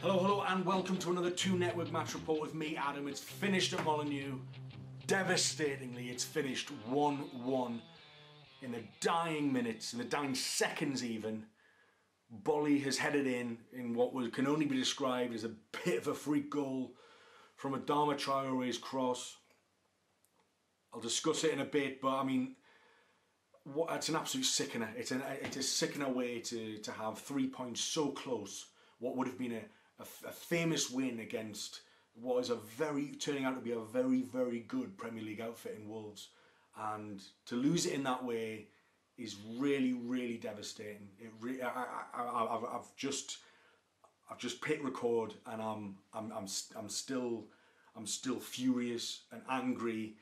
Hello, hello, and welcome to another 2 Network match report with me, Adam. It's finished at Molineux. Devastatingly, it's finished 1-1 in the dying minutes, in the dying seconds even. Boly has headed in what can only be described as a bit of a freak goal from Adama Traore's cross. I'll discuss it in a bit, but I mean, it's an absolute sickener. It's a sickener way to have 3 points so close. What would have been a famous win against what is turning out to be a very, very good Premier League outfit in Wolves, and to lose it in that way is really, really devastating. I've just hit record, and I'm still furious and angry.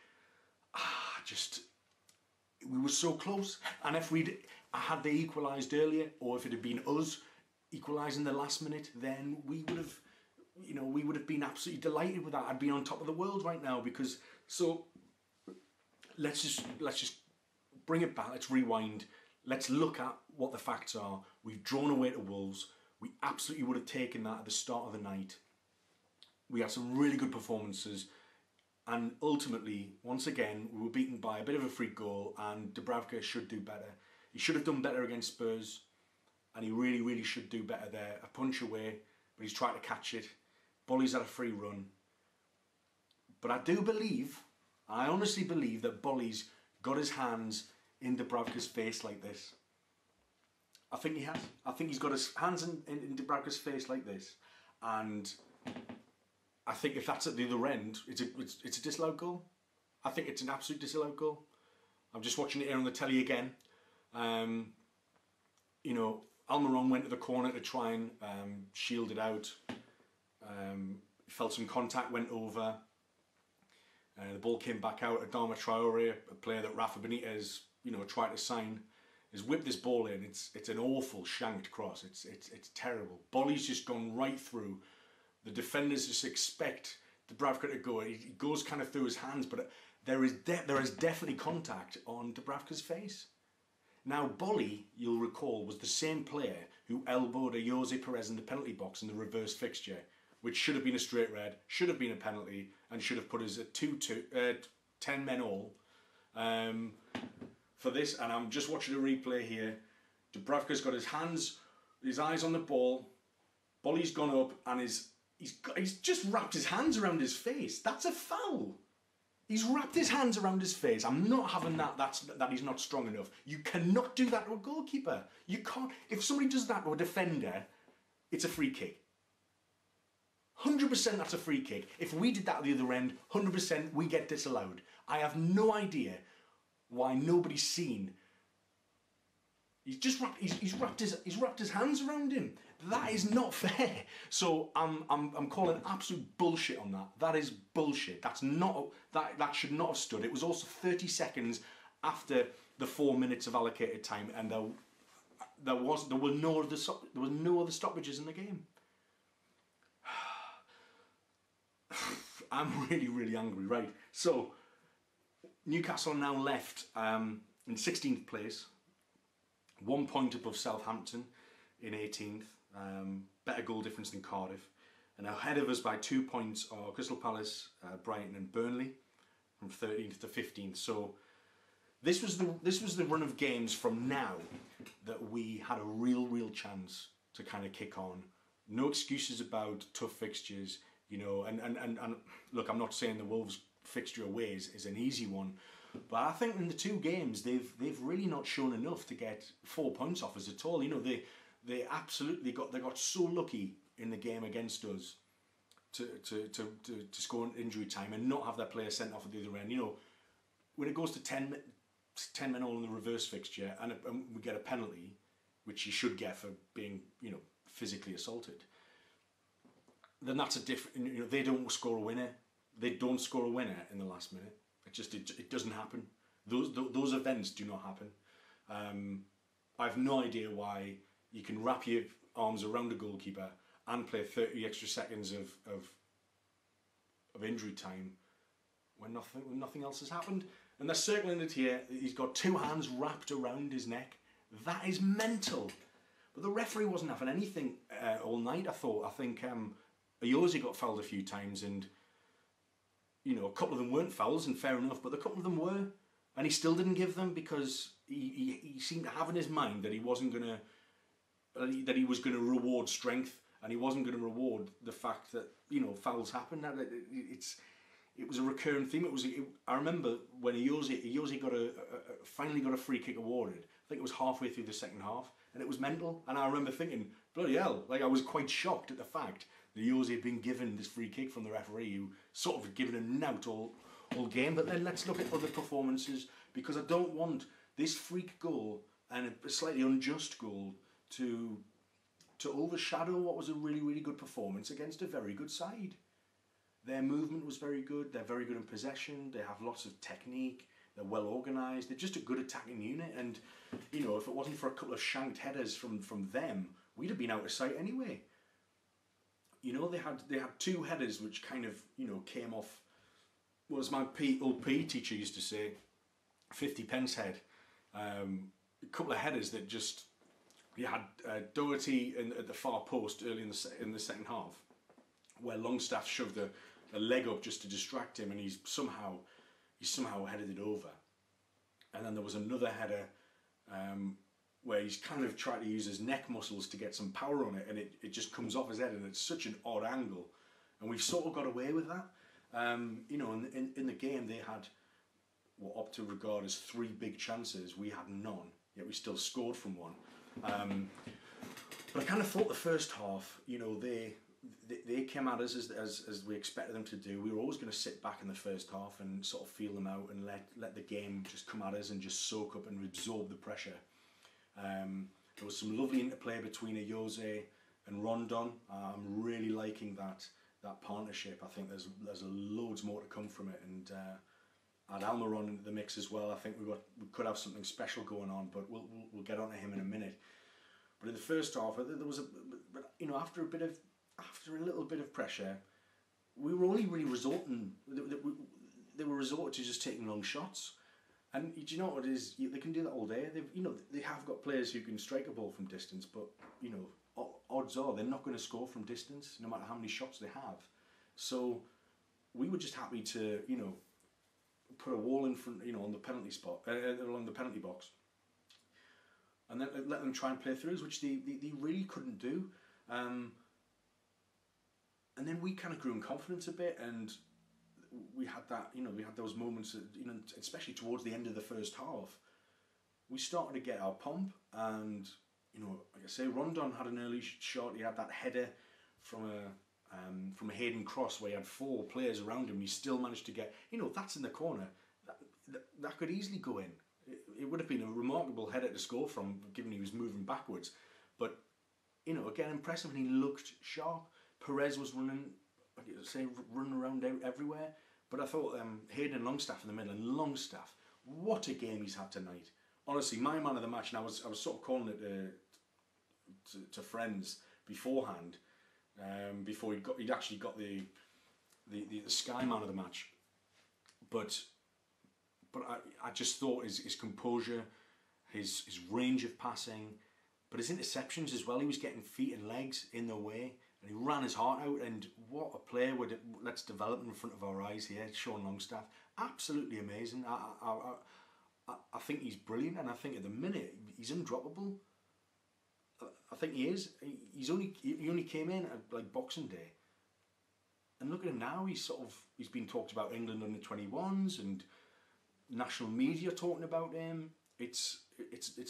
We were so close, and if had they equalised earlier, or if it had been us equalising the last minute, then we would have been absolutely delighted with that. I'd be on top of the world right now. So let's just bring it back. Let's rewind. Let's look at what the facts are. We've drawn away to Wolves. We absolutely would have taken that at the start of the night. We had some really good performances, and ultimately, once again, we were beaten by a bit of a freak goal, and Dubravka should do better. He should have done better against Spurs, and he really, really should do better there. A punch away, but he's tried to catch it. Boly's had a free run. But I honestly believe that Boly's got his hands in Dubravka's face like this. I think he has. I think he's got his hands in Dubravka's face like this. And I think if that's at the other end, it's a disallowed goal. I think it's an absolute disallowed goal. I'm just watching it here on the telly again. Almiron went to the corner to try and shield it out. Felt some contact, went over. The ball came back out. Adama Traore, a player that Rafa Benitez, tried to sign, has whipped this ball in. It's an awful shanked cross. It's terrible. Boly's just gone right through. The defenders just expect Dubravka to go. He goes kind of through his hands, but there is definitely contact on Dubravka's face. Now, Boly, you'll recall, was the same player who elbowed a Jose Perez in the penalty box in the reverse fixture, which should have been a straight red, should have been a penalty, and should have put us at 10 men all for this. And I'm just watching a replay here. Dubravka's got his eyes on the ball. Boly's gone up, and he's just wrapped his hands around his face. That's a foul. He's wrapped his hands around his face. I'm not having that he's not strong enough. You cannot do that to a goalkeeper. You can't. If somebody does that to a defender, it's a free kick. 100% that's a free kick. If we did that at the other end, 100% we get disallowed. I have no idea why nobody's seen. He's wrapped his hands around him. That is not fair. So I'm calling absolute bullshit on that. That is bullshit. That should not have stood. It was also 30 seconds after the 4 minutes of allocated time, and there were no other stoppages in the game. I'm really, really angry. Right. So Newcastle now left in 16th place. 1 point above Southampton in 18th, better goal difference than Cardiff, and ahead of us by 2 points are Crystal Palace, Brighton and Burnley from 13th to 15th. So this was the run of games from now that we had a real chance to kind of kick on. No excuses about tough fixtures, and look, I'm not saying the Wolves fixture away is an easy one, but I think in the 2 games they've really not shown enough to get 4 points off us at all. They absolutely got so lucky in the game against us to score an injury time and not have their player sent off at the other end. When it goes to 10 men all in the reverse fixture and we get a penalty, which you should get for being physically assaulted, then that's a different. They don't score a winner. They don't score a winner in the last minute. It doesn't happen. Those events do not happen. I have no idea why you can wrap your arms around a goalkeeper and play 30 extra seconds of injury time when nothing else has happened. And they're circling it here. He's got 2 hands wrapped around his neck. That is mental. But the referee wasn't having anything all night, I thought. I think Ayoze got fouled a few times, and you know, a couple of them weren't fouls, and fair enough, but a couple of them were, and he still didn't give them because he seemed to have in his mind that he wasn't gonna that he was gonna reward strength, and he wasn't gonna reward the fact that, you know, fouls happen. That it was a recurring theme. I remember when Ayoze finally got a free kick awarded. I think it was halfway through the second half, and it was mental. And I remember thinking, bloody hell! Like, I was quite shocked at the fact that Ayoze had been given this free kick from the referee, who sort of had given a knout all game. But then let's look at other performances, because I don't want this freak goal and a slightly unjust goal to overshadow what was a really, really good performance against a very good side. Their movement was very good. They're very good in possession. They have lots of technique. They're well organised. They're just a good attacking unit. And, you know, if it wasn't for a couple of shanked headers from them, we'd have been out of sight anyway. You know, they had two headers which kind of, you know, came off, what as my old PE teacher used to say, 50p head. A couple of headers that just, you had Doherty at the far post early in the second half, where Longstaff shoved a leg up just to distract him, and he somehow headed it over. And then there was another header where he's kind of tried to use his neck muscles to get some power on it, and it just comes off his head, and it's such an odd angle. And we've sort of got away with that. You know, in the game they had what up to regard as 3 big chances. We had none, yet we still scored from one. But I kind of thought the first half, you know, they came at us as we expected them to do. We were always going to sit back in the first half and sort of feel them out and let the game just come at us and just soak up and absorb the pressure. There was some lovely interplay between Ayoze and Rondon. I'm really liking that partnership. I think there's loads more to come from it, and add Almiron into the mix as well. I think we could have something special going on, but we'll get on to him in a minute. But in the first half, there was you know, after a little bit of pressure, we were only really resorting. They were resorted to just taking long shots, and do you know what it is? They can do that all day. They have got players who can strike a ball from distance, but you know, odds are they're not going to score from distance, no matter how many shots they have. So we were just happy to, you know, put a wall in front, you know, on the penalty spot, along the penalty box, and then let them try and play throughs, which they really couldn't do. And then we kind of grew in confidence a bit, and we had that, you know, we had those moments, you know, especially towards the end of the first half, we started to get our pomp, and, you know, like I say, Rondon had an early shot. He had that header from a Hayden cross where he had 4 players around him, and he still managed to get, you know, that's in the corner. That could easily go in. It would have been a remarkable header to score from, given he was moving backwards. But, you know, again, impressive, and he looked sharp. Perez was running around everywhere. But I thought Hayden and Longstaff in the middle, and Longstaff, what a game he's had tonight. Honestly, my man of the match, and I was sort of calling it to friends beforehand, before he'd actually got the Sky man of the match. But I just thought his composure, his range of passing, but his interceptions as well. He was getting feet and legs in the way, and he ran his heart out. And what a player let's develop in front of our eyes here, Sean Longstaff. Absolutely amazing. I think he's brilliant, and I think at the minute he's undroppable. I think he is. He only came in at like Boxing Day, and look at him now. He's been talked about England under 21s, and national media talking about him. It's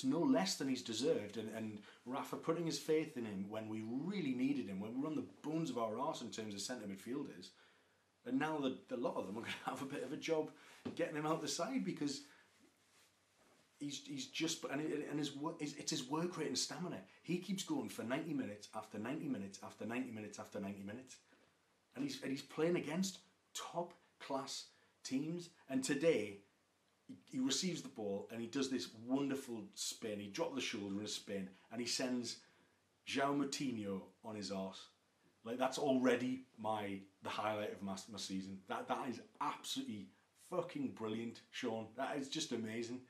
no less than he's deserved, and Rafa putting his faith in him when we really needed him, when we were on the bones of our arse in terms of centre midfielders, and now a lot of them are going to have a bit of a job getting him out the side, because he's just, and it's his work rate and stamina. He keeps going for 90 minutes after 90 minutes after 90 minutes after 90 minutes, and he's playing against top class teams. And today he receives the ball and he does this wonderful spin. He dropped the shoulder in a spin, and he sends João Moutinho on his arse. Like, that's already the highlight of my season. That is absolutely fucking brilliant, Sean. That is just amazing.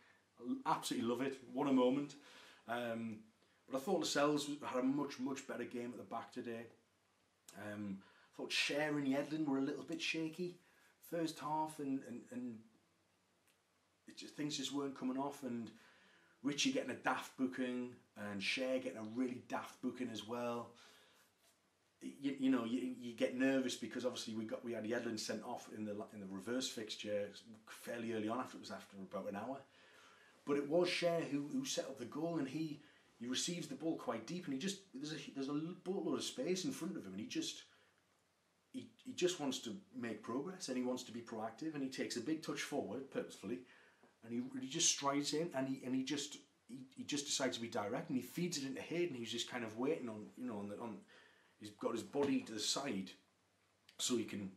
Absolutely love it. What a moment. But But I thought Lascelles had a much better game at the back today. I thought Cher and Yedlin were a little bit shaky first half, and things just weren't coming off, and Richie getting a daft booking and Cher getting a really daft booking as well. You get nervous because obviously we had Yedlin sent off in the reverse fixture fairly early on, after about an hour. But it was Cher who set up the goal, and he receives the ball quite deep, and there's a boatload of space in front of him, and he just wants to make progress, and he wants to be proactive, and he takes a big touch forward purposefully, and he just strides in, and he just decides to be direct, and he feeds it into Hayden, who's just kind of waiting on he's got his body to the side so he can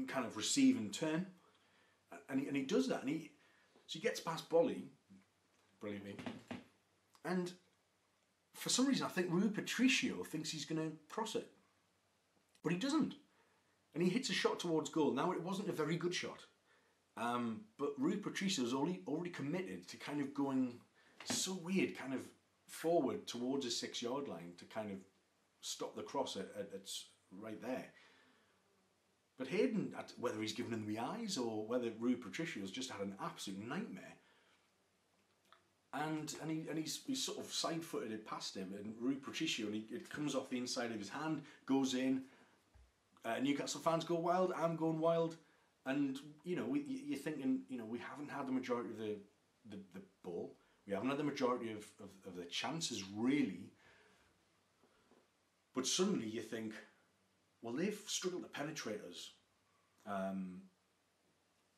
kind of receive and turn, and he does that, so he gets past Boly brilliantly, and for some reason I think Rui Patricio thinks he's going to cross it, but he doesn't, and he hits a shot towards goal. Now, it wasn't a very good shot, but Rui Patricio's already committed to kind of going so weird, kind of forward towards a 6-yard line to kind of stop the cross at right there. But Hayden, whether he's given him the eyes or whether Rui Patricio's just had an absolute nightmare, and he's sort of side-footed it past him, and Rui Patricio, and it comes off the inside of his hand, goes in. Newcastle fans go wild. I'm going wild, and you're thinking, we haven't had the majority of the ball. We haven't had the majority of the chances, really. But suddenly you think, well, they've struggled to penetrate us.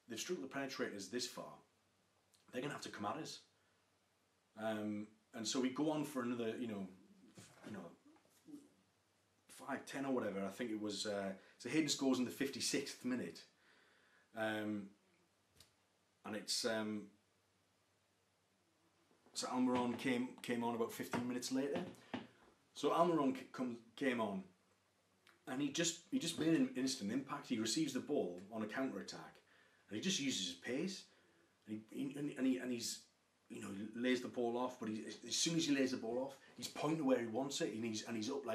They've struggled to penetrate us this far. They're going to have to come at us. And so we go on for another, 5-10 or whatever. I think it was. So Hayden scores in the 56th minute. And it's. So Almiron came on about 15 minutes later. So Almiron came on, and he just made an instant impact. He receives the ball on a counter attack, and he just uses his pace, and he's he lays the ball off. But as soon as he lays the ball off, he's pointing where he wants it, and he's up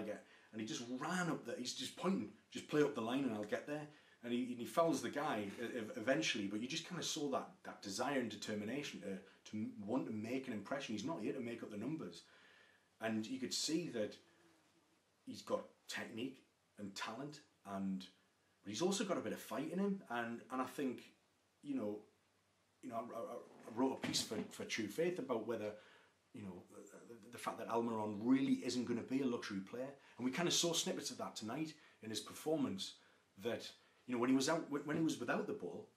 and he just ran up there. He's just pointing, just play up the line, and I'll get there. And he fouls the guy eventually, but you just kind of saw that desire and determination to want to make an impression. He's not here to make up the numbers. And you could see that he's got technique and talent, but he's also got a bit of fight in him. And I think, I wrote a piece for True Faith about whether, the fact that Almiron really isn't going to be a luxury player. And we kind of saw snippets of that tonight in his performance, that when he was without the ball,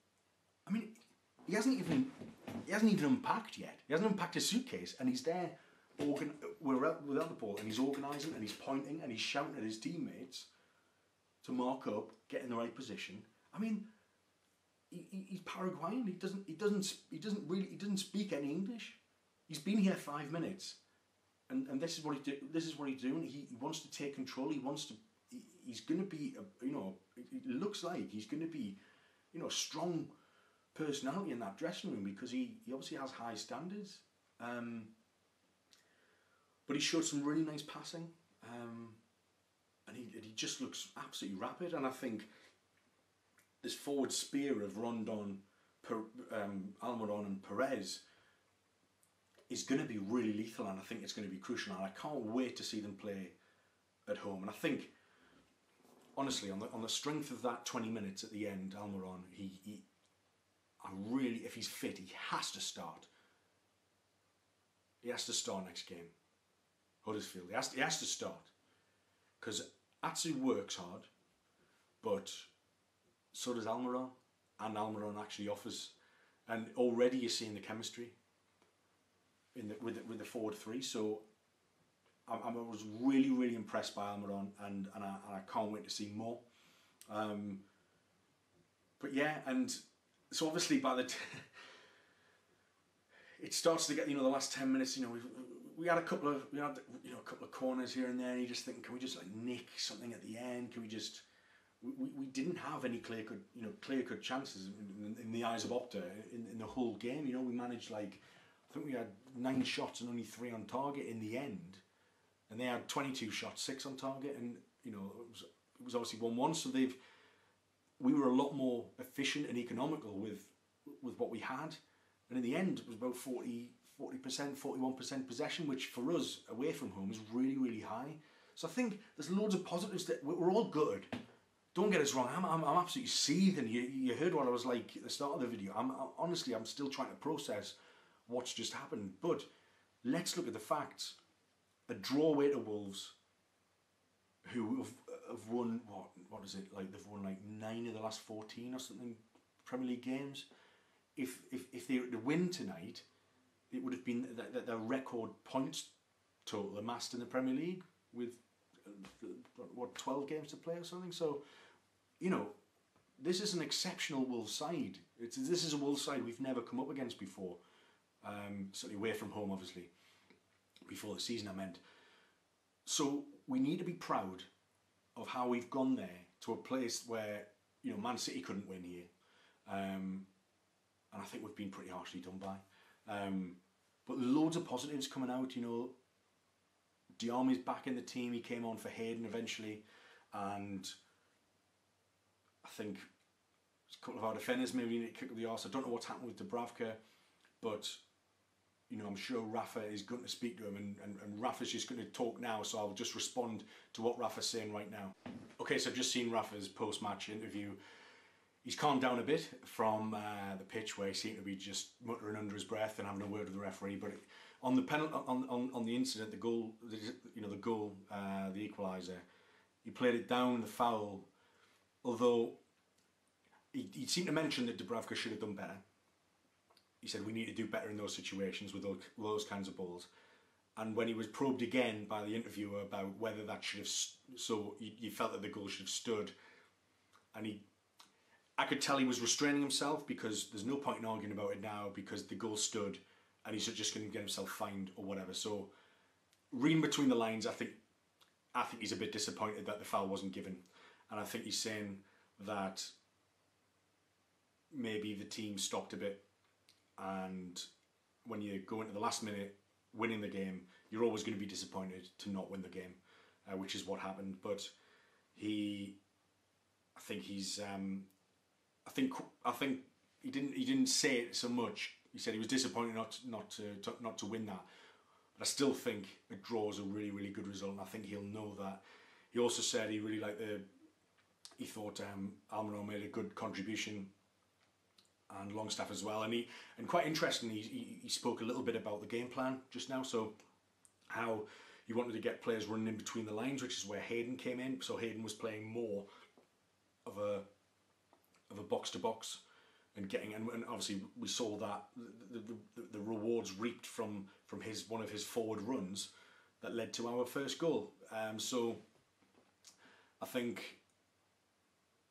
I mean, he hasn't even unpacked yet. He hasn't unpacked his suitcase, and he's there without the ball, and he's organising, and he's pointing, and he's shouting at his teammates to mark up, get in the right position. I mean, he's Paraguayan. He doesn't speak any English. He's been here 5 minutes, and this is what he's doing. He wants to take control. He's going to be, it looks like he's going to be, a strong personality in that dressing room, because he obviously has high standards. But he showed some really nice passing, and he just looks absolutely rapid. And I think this forward spear of Rondon, Almiron and Perez is going to be really lethal, and I think it's going to be crucial. And I can't wait to see them play at home. And I think, honestly, on the strength of that 20 minutes at the end, Almiron, if he's fit, he has to start. He has to start next game. Huddersfield. He has to start, because Atsu works hard, but so does Almiron, and Almiron actually offers, and already you're seeing the chemistry with the forward three. So I was really impressed by Almiron, and I can't wait to see more. But yeah, and so obviously it starts to get, the last 10 minutes, we had a couple of corners here and there, and you just think, can we just nick something at the end? Can we just? We didn't have any clear cut chances in the eyes of Opta in the whole game. We managed think we had 9 shots and only 3 on target in the end, and they had 22 shots, 6 on target, and you know it was obviously 1-1. So we were a lot more efficient and economical with what we had, and in the end it was about 40%, 41% possession, which for us away from home is really, really high. So I think there's loads of positives. That we're all good. Don't get us wrong. I'm absolutely seething. You heard what I was like at the start of the video. Honestly, I'm still trying to process what's just happened. But let's look at the facts. A draw away to Wolves, who have won what is it, like they've won like 9 of the last 14 or something Premier League games. If they were to win tonight, it would have been their record points total amassed in the Premier League with 12 games to play or something. So, you know, this is an exceptional Wolves side. This is a Wolves side we've never come up against before. Certainly away from home, obviously, before the season, I meant. So we need to be proud of how we've gone there to a place where, you know, Man City couldn't win here. And I think we've been pretty harshly done by. But loads of positives coming out, you know. Diarmi's back in the team. He came on for Hayden eventually, and I think a couple of our defenders maybe need to kick up the arse. I don't know what's happened with Dubravka, but you know, I'm sure Rafa is going to speak to him, and Rafa's just going to talk now, so I'll just respond to what Rafa's saying right now. Okay, so I've just seen Rafa's post-match interview. He's calmed down a bit from the pitch, where he seemed to be just muttering under his breath and having a word with the referee. But on the penalty, on the incident, the goal, the equaliser, he played it down, the foul. Although he seemed to mention that Dubravka should have done better. He said we need to do better in those situations with those kinds of balls. And when he was probed again by the interviewer about whether that should have, so he felt that the goal should have stood, and I could tell he was restraining himself, because there's no point in arguing about it now, because the goal stood and he's just going to get himself fined or whatever. So reading between the lines, I think he's a bit disappointed that the foul wasn't given, and I think he's saying that maybe the team stopped a bit, and when you go into the last minute winning the game, you're always going to be disappointed to not win the game, which is what happened. But I think he didn't say it so much. He said he was disappointed not to win that. But I still think a draw is a really, really good result, and I think he'll know that. He also said he really liked he thought Almiron made a good contribution, and Longstaff as well. And quite interestingly, he spoke a little bit about the game plan just now. So how he wanted to get players running in between the lines, which is where Hayden came in. So Hayden was playing more of a box to box and getting, and obviously we saw that the rewards reaped from one of his forward runs that led to our first goal. So I think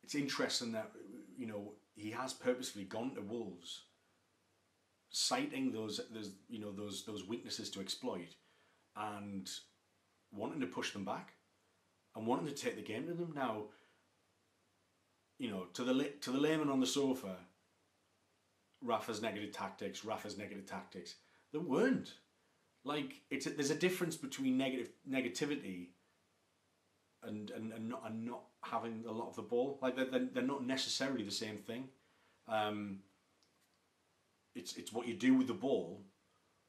it's interesting that, you know, he has purposefully gone to Wolves, citing those weaknesses to exploit, and wanting to push them back and wanting to take the game to them. Now, you know, to the layman on the sofa, Rafa's negative tactics. There weren't. Like, there's a difference between negativity and not having a lot of the ball. Like, they're not necessarily the same thing. It's what you do with the ball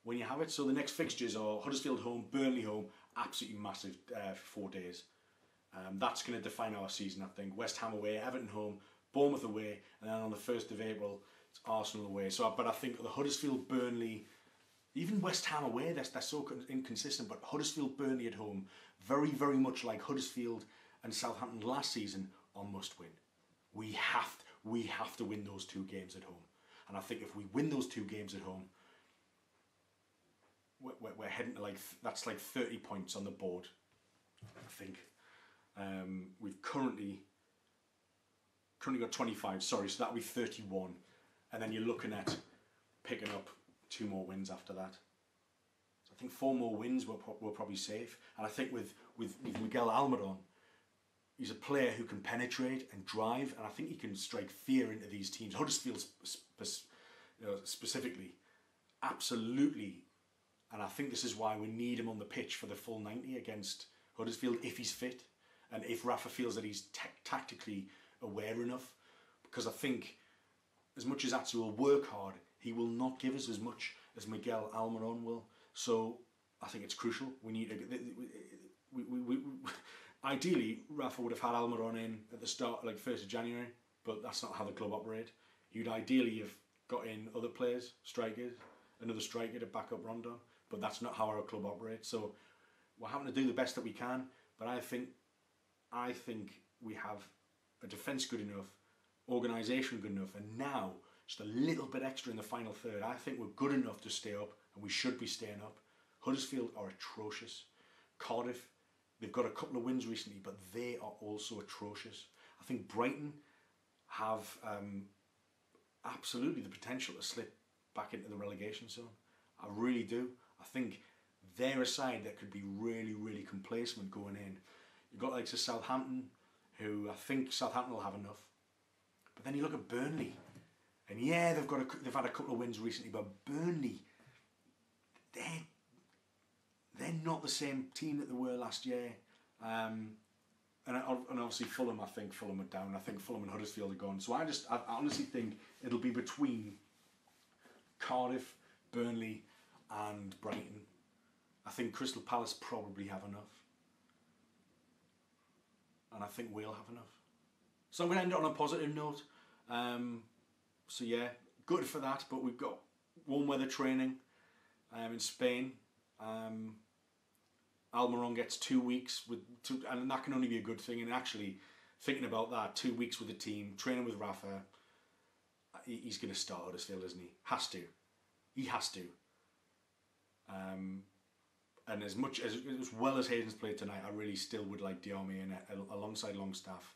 when you have it. So the next fixtures are Huddersfield home, Burnley home, absolutely massive for 4 days. That's going to define our season, I think. West Ham away, Everton home, Bournemouth away, and then on the 1st of April, it's Arsenal away. So, but I think the Huddersfield, Burnley, even West Ham away, they're so inconsistent, but Huddersfield, Burnley at home, very, very much like Huddersfield and Southampton last season, are must win. We have to win those 2 games at home. And I think if we win those 2 games at home, we're heading to that's like 30 points on the board, I think. We've currently got 25, sorry, so that'll be 31. And then you're looking at picking up 2 more wins after that. So I think 4 more wins we're probably safe. And I think with Miguel Almiron, he's a player who can penetrate and drive, and I think he can strike fear into these teams. Huddersfield specifically, absolutely, and I think this is why we need him on the pitch for the full 90 against Huddersfield if he's fit, and if Rafa feels that he's tactically aware enough, because I think as much as Atsu will work hard, he will not give us as much as Miguel Almiron will. So I think it's crucial. We need to, ideally Rafa would have had Almiron in at the start, like 1st of January, but that's not how the club operate. You'd ideally have got in other players, strikers, another striker to back up Rondon, but that's not how our club operates. So we're having to do the best that we can, but I think we have a defence good enough, organisation good enough, and now just a little bit extra in the final third. I think we're good enough to stay up, and we should be staying up. Huddersfield are atrocious. Cardiff, they've got a couple of wins recently, but they are also atrocious. I think Brighton have absolutely the potential to slip back into the relegation zone. I really do. I think they're a side that could be really, really complacent going in. You've got like Southampton, who I think Southampton will have enough. But then you look at Burnley, and yeah, they've had a couple of wins recently, but Burnley, they're not the same team that they were last year. And obviously Fulham, I think Fulham are down. I think Fulham and Huddersfield are gone. So I honestly think it'll be between Cardiff, Burnley and Brighton. I think Crystal Palace probably have enough. And I think we'll have enough. So I'm going to end it on a positive note. So yeah, good for that. But we've got warm weather training in Spain. Almiron gets 2 weeks and that can only be a good thing. And actually, thinking about that, 2 weeks with the team, training with Rafa, he's going to start Huddersfield, isn't he? Has to. He has to. And as well as Hayden's played tonight, I really still would like Diarmi in alongside Longstaff.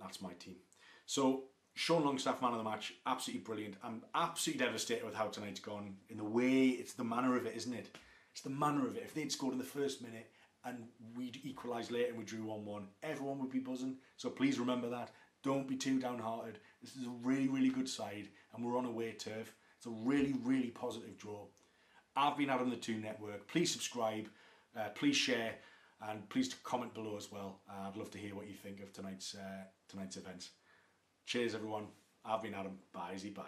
That's my team. So Sean Longstaff, man of the match, absolutely brilliant. I'm absolutely devastated with how tonight's gone. In the way, it's the manner of it, isn't it? It's the manner of it. If they'd scored in the first minute and we'd equalised later and we drew 1-1, everyone would be buzzing. So please remember that. Don't be too downhearted. This is a really, really good side and we're on away turf. It's a really, really positive draw. I've been Adam the Two Network. Please subscribe, please share, and please comment below as well. I'd love to hear what you think of tonight's event. Cheers, everyone. I've been Adam. Bye, bye.